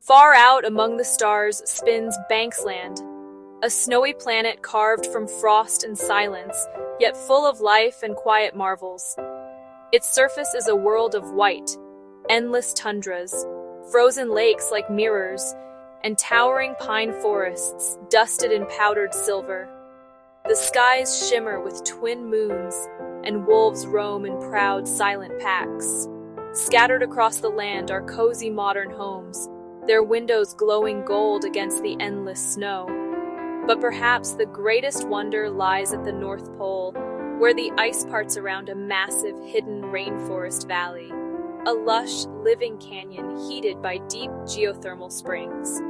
Far out among the stars spins Banksland, a snowy planet carved from frost and silence, yet full of life and quiet marvels. Its surface is a world of white, endless tundras, frozen lakes like mirrors, and towering pine forests dusted in powdered silver. The skies shimmer with twin moons, and wolves roam in proud, silent packs. Scattered across the land are cozy modern homes, their windows glowing gold against the endless snow. But perhaps the greatest wonder lies at the North Pole, where the ice parts around a massive hidden rainforest valley, a lush, living canyon heated by deep geothermal springs.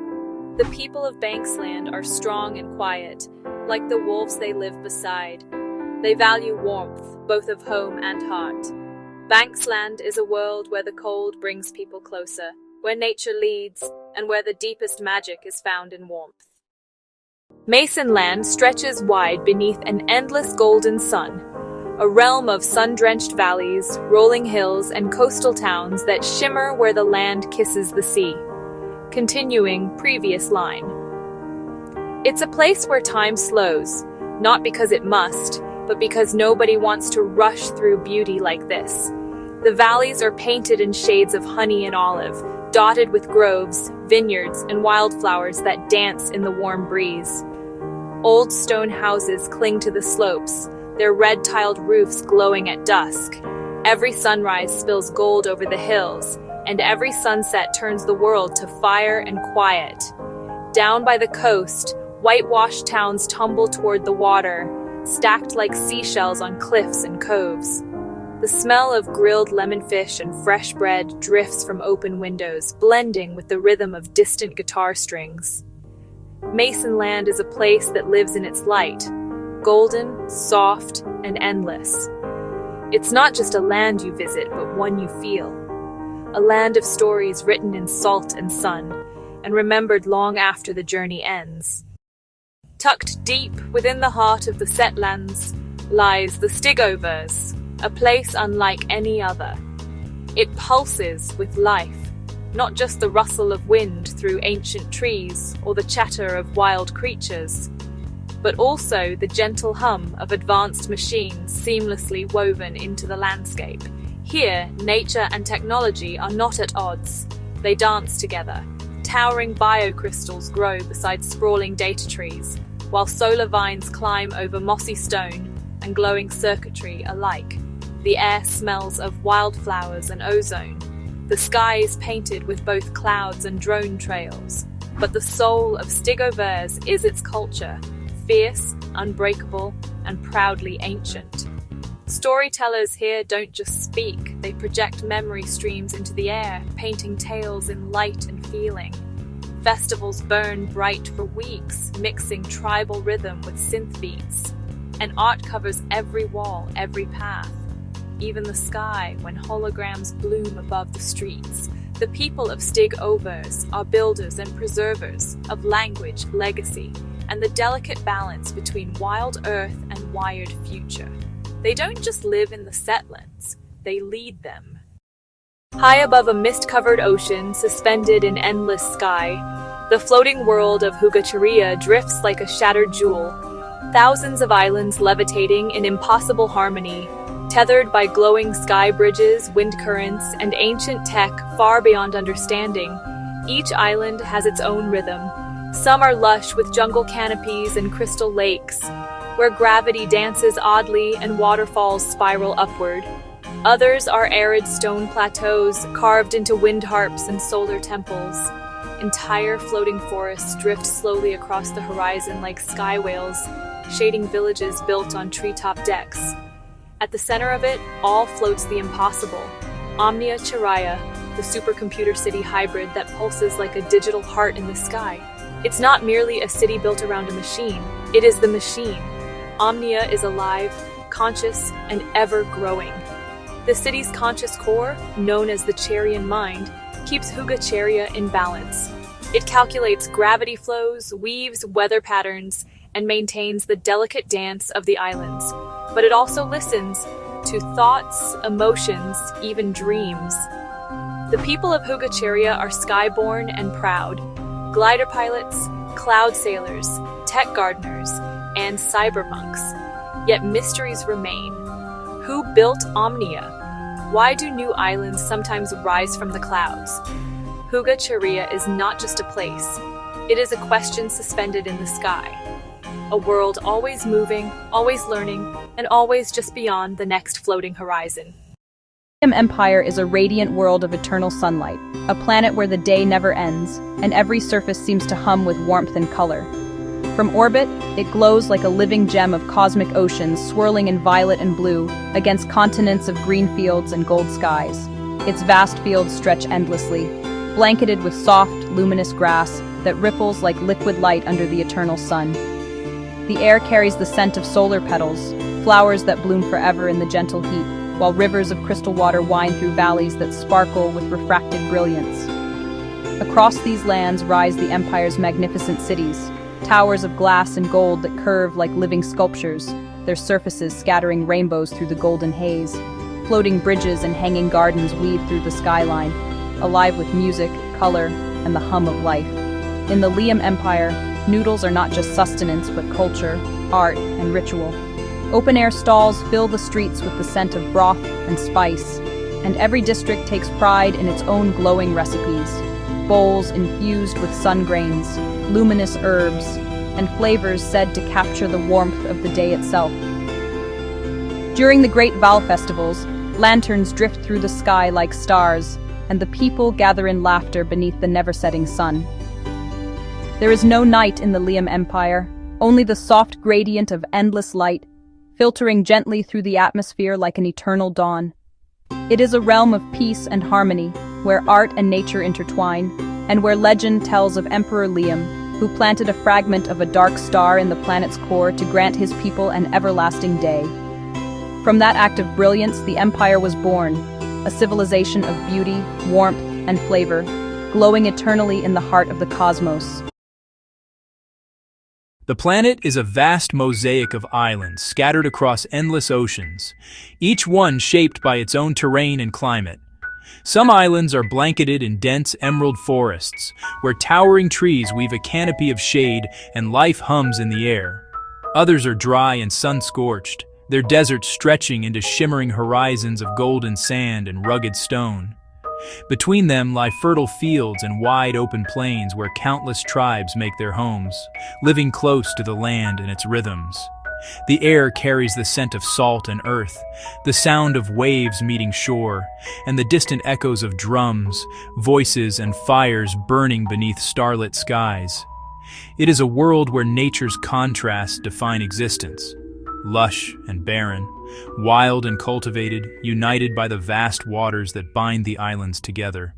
The people of Banksland are strong and quiet, like the wolves they live beside. They value warmth, both of home and heart. Banksland is a world where the cold brings people closer, where nature leads, and where the deepest magic is found in warmth. Masonland stretches wide beneath an endless golden sun, a realm of sun-drenched valleys, rolling hills, and coastal towns that shimmer where the land kisses the sea. Continuing previous line. It's a place where time slows, not because it must, but because nobody wants to rush through beauty like this. The valleys are painted in shades of honey and olive, dotted with groves, vineyards, and wildflowers that dance in the warm breeze. Old stone houses cling to the slopes, their red-tiled roofs glowing at dusk. Every sunrise spills gold over the hills, and every sunset turns the world to fire and quiet. Down by the coast, whitewashed towns tumble toward the water, stacked like seashells on cliffs and coves. The smell of grilled lemonfish and fresh bread drifts from open windows, blending with the rhythm of distant guitar strings. Masonland is a place that lives in its light, golden, soft, and endless. It's not just a land you visit, but one you feel. A land of stories written in salt and sun, and remembered long after the journey ends. Tucked deep within the heart of the setlands lies the Stigovers, a place unlike any other. It pulses with life, not just the rustle of wind through ancient trees or the chatter of wild creatures, but also the gentle hum of advanced machines seamlessly woven into the landscape. Here, nature and technology are not at odds. They dance together. Towering biocrystals grow beside sprawling data trees, while solar vines climb over mossy stone and glowing circuitry alike. The air smells of wildflowers and ozone. The sky is painted with both clouds and drone trails. But the soul of Stigovers is its culture, fierce, unbreakable, and proudly ancient. Storytellers here don't just speak, they project memory streams into the air, painting tales in light and feeling. Festivals burn bright for weeks, mixing tribal rhythm with synth beats. And art covers every wall, every path. Even the sky, when holograms bloom above the streets. The people of Stigovers are builders and preservers of language, legacy, and the delicate balance between wild earth and wired future. They don't just live in the setlands, they lead them. High above a mist-covered ocean, suspended in endless sky, the floating world of Hugacharia drifts like a shattered jewel. Thousands of islands levitating in impossible harmony, tethered by glowing sky bridges, wind currents, and ancient tech far beyond understanding. Each island has its own rhythm. Some are lush with jungle canopies and crystal lakes, where gravity dances oddly and waterfalls spiral upward. Others are arid stone plateaus carved into wind harps and solar temples. Entire floating forests drift slowly across the horizon like sky whales, shading villages built on treetop decks. At the center of it all floats the impossible, Omnia Chiraya, the supercomputer city hybrid that pulses like a digital heart in the sky. It's not merely a city built around a machine, it is the machine. Omnia is alive, conscious, and ever-growing. The city's conscious core, known as the Charian mind, keeps Hugacharia in balance. It calculates gravity flows, weaves weather patterns, and maintains the delicate dance of the islands. But it also listens to thoughts, emotions, even dreams. The people of Hugacheria are skyborn and proud. Glider pilots, cloud sailors, tech gardeners, and cyber monks. Yet mysteries remain. Who built Omnia? Why do new islands sometimes rise from the clouds? Hugacheria is not just a place. It is a question suspended in the sky. A world always moving, always learning, and always just beyond the next floating horizon. Empire is a radiant world of eternal sunlight, a planet where the day never ends, and every surface seems to hum with warmth and color. From orbit, it glows like a living gem of cosmic oceans swirling in violet and blue against continents of green fields and gold skies. Its vast fields stretch endlessly, blanketed with soft, luminous grass that ripples like liquid light under the eternal sun. The air carries the scent of solar petals, flowers that bloom forever in the gentle heat, while rivers of crystal water wind through valleys that sparkle with refracted brilliance. Across these lands rise the Empire's magnificent cities, towers of glass and gold that curve like living sculptures, their surfaces scattering rainbows through the golden haze. Floating bridges and hanging gardens weave through the skyline, alive with music, color, and the hum of life. In the Liam Empire, noodles are not just sustenance but culture, art, and ritual. Open-air stalls fill the streets with the scent of broth and spice, and every district takes pride in its own glowing recipes. Bowls infused with sun grains, luminous herbs, and flavors said to capture the warmth of the day itself. During the great Val festivals, lanterns drift through the sky like stars, and the people gather in laughter beneath the never-setting sun. There is no night in the Liam Empire, only the soft gradient of endless light, filtering gently through the atmosphere like an eternal dawn. It is a realm of peace and harmony, where art and nature intertwine, and where legend tells of Emperor Liam, who planted a fragment of a dark star in the planet's core to grant his people an everlasting day. From that act of brilliance, the Empire was born, a civilization of beauty, warmth, and flavor, glowing eternally in the heart of the cosmos. The planet is a vast mosaic of islands scattered across endless oceans, each one shaped by its own terrain and climate. Some islands are blanketed in dense emerald forests, where towering trees weave a canopy of shade and life hums in the air. Others are dry and sun-scorched, their deserts stretching into shimmering horizons of golden sand and rugged stone. Between them lie fertile fields and wide open plains where countless tribes make their homes, living close to the land and its rhythms. The air carries the scent of salt and earth, the sound of waves meeting shore, and the distant echoes of drums, voices, and fires burning beneath starlit skies. It is a world where nature's contrasts define existence. Lush and barren, wild and cultivated, united by the vast waters that bind the islands together.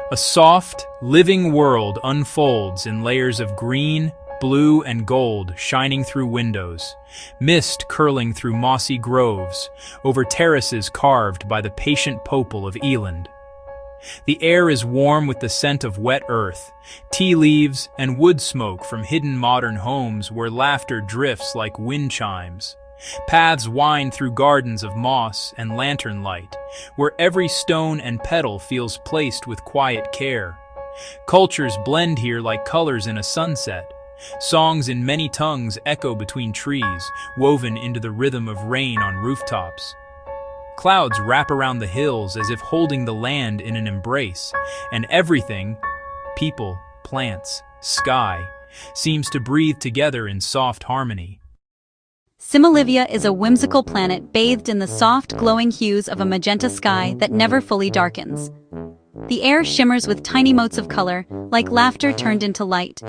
A soft, living world unfolds in layers of green, blue and gold shining through windows, mist curling through mossy groves, over terraces carved by the patient popal of Eland. The air is warm with the scent of wet earth, tea leaves, and wood smoke from hidden modern homes where laughter drifts like wind chimes. Paths wind through gardens of moss and lantern light, where every stone and petal feels placed with quiet care. Cultures blend here like colors in a sunset. Songs in many tongues echo between trees, woven into the rhythm of rain on rooftops. Clouds wrap around the hills as if holding the land in an embrace, and everything, people, plants, sky, seems to breathe together in soft harmony. Similivia is a whimsical planet bathed in the soft, glowing hues of a magenta sky that never fully darkens. The air shimmers with tiny motes of color, like laughter turned into light.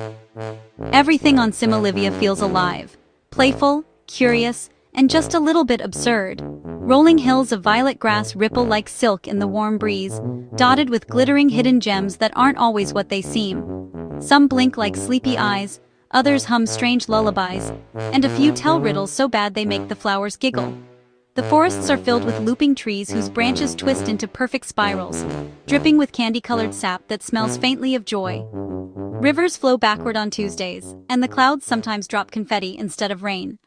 Everything on Similivia feels alive, playful, curious, and just a little bit absurd. Rolling hills of violet grass ripple like silk in the warm breeze, dotted with glittering hidden gems that aren't always what they seem. Some blink like sleepy eyes, others hum strange lullabies, and a few tell riddles so bad they make the flowers giggle. The forests are filled with looping trees whose branches twist into perfect spirals, dripping with candy-colored sap that smells faintly of joy. Rivers flow backward on Tuesdays, and the clouds sometimes drop confetti instead of rain.